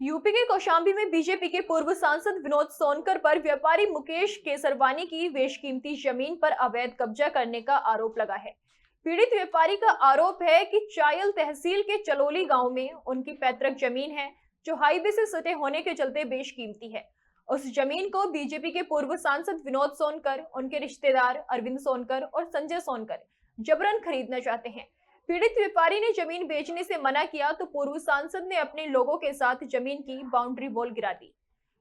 UP के कौशाम्बी में BJP के पूर्व सांसद विनोद सोनकर पर व्यापारी मुकेश केसरवानी की बेशकीमती जमीन पर अवैध कब्जा करने का आरोप लगा है। पीड़ित व्यापारी का आरोप है कि चायल तहसील के चलोली गांव में उनकी पैतृक जमीन है, जो हाईवे से सटे होने के चलते बेशकीमती है। उस जमीन को बीजेपी के पूर्व सांसद विनोद सोनकर, उनके रिश्तेदार अरविंद सोनकर और संजय सोनकर जबरन खरीदना चाहते हैं। पीड़ित व्यापारी ने जमीन बेचने से मना किया तो पूर्व सांसद ने अपने लोगों के साथ जमीन की बाउंड्री वॉल गिरा दी।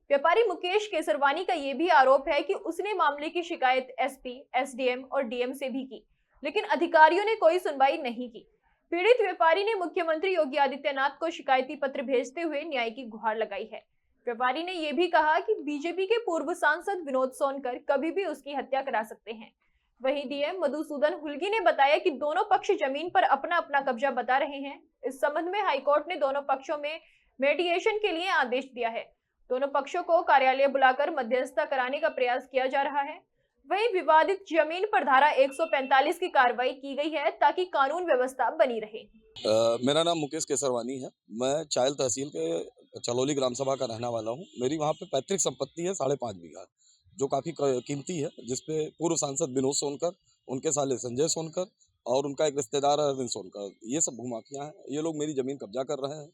व्यापारी मुकेश केसरवानी का यह भी आरोप है कि उसने मामले की शिकायत एसपी, एसडीएम और डीएम से भी की, लेकिन अधिकारियों ने कोई सुनवाई नहीं की। पीड़ित व्यापारी ने मुख्यमंत्री योगी आदित्यनाथ को शिकायती पत्र भेजते हुए न्याय की गुहार लगाई है। व्यापारी ने यह भी कहा कि बीजेपी के पूर्व सांसद विनोद सोनकर कभी भी उसकी हत्या करा सकते हैं। वहीं डीएम मधुसूदन हुल्गी ने बताया कि दोनों पक्ष जमीन पर अपना अपना कब्जा बता रहे हैं। इस संबंध में हाईकोर्ट ने दोनों पक्षों में मेडिएशन के लिए आदेश दिया है। दोनों पक्षों को कार्यालय बुलाकर मध्यस्थता कराने का प्रयास किया जा रहा है। वहीं विवादित जमीन पर धारा 145 की कार्रवाई की गई है ताकि कानून व्यवस्था बनी रहे। मेरा नाम मुकेश केसरवानी है। मैं चायल तहसील के चलौली ग्राम सभा का रहने वाला हूँ। मेरी वहाँ पे पैतृक संपत्ति है 5.5 बीघा, जो काफ़ी कीमती है, जिसपे पूर्व सांसद विनोद सोनकर, उनके साले संजय सोनकर और उनका एक रिश्तेदार अरविंद सोनकर, ये सब भूमाफिया हैं। ये लोग मेरी ज़मीन कब्जा कर रहे हैं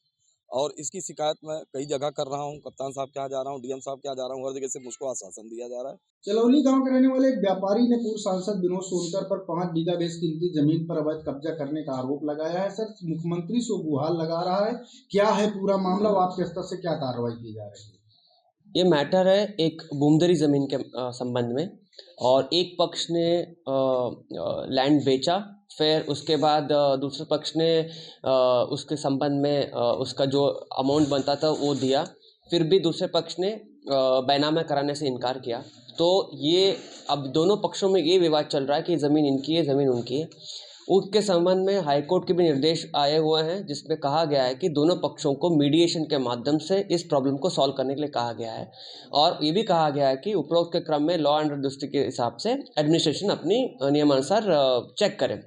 और इसकी शिकायत मैं कई जगह कर रहा हूँ। कप्तान साहब के यहाँ जा रहा हूँ, डीएम साहब के यहाँ जा रहा हूँ, हर जगह से मुझको आश्वासन दिया जा रहा है। चलौली गांव के रहने वाले एक व्यापारी ने पूर्व सांसद विनोद सोनकर पर 5 बीघा बेशकीमती जमीन पर अवैध कब्जा करने का आरोप लगाया है। सर, मुख्यमंत्री से गुहार लगा रहा है, क्या है पूरा मामला, आपके स्तर से क्या कार्रवाई की जा रही है? ये मैटर है एक बूमदरी ज़मीन के संबंध में, और एक पक्ष ने लैंड बेचा, फिर उसके बाद दूसरे पक्ष ने उसके संबंध में उसका जो अमाउंट बनता था वो दिया, फिर भी दूसरे पक्ष ने बैनामा कराने से इनकार किया। तो ये अब दोनों पक्षों में ये विवाद चल रहा है कि ज़मीन इनकी है, ज़मीन उनकी है। उसके संबंध में हाईकोर्ट के भी निर्देश आए हुए हैं, जिसमें कहा गया है कि दोनों पक्षों को मीडिएशन के माध्यम से इस प्रॉब्लम को सॉल्व करने के लिए कहा गया है। और ये भी कहा गया है कि उपरोक्त के क्रम में लॉ एंड ऑर्डर दृष्टि के हिसाब से एडमिनिस्ट्रेशन अपनी नियमानुसार चेक करे।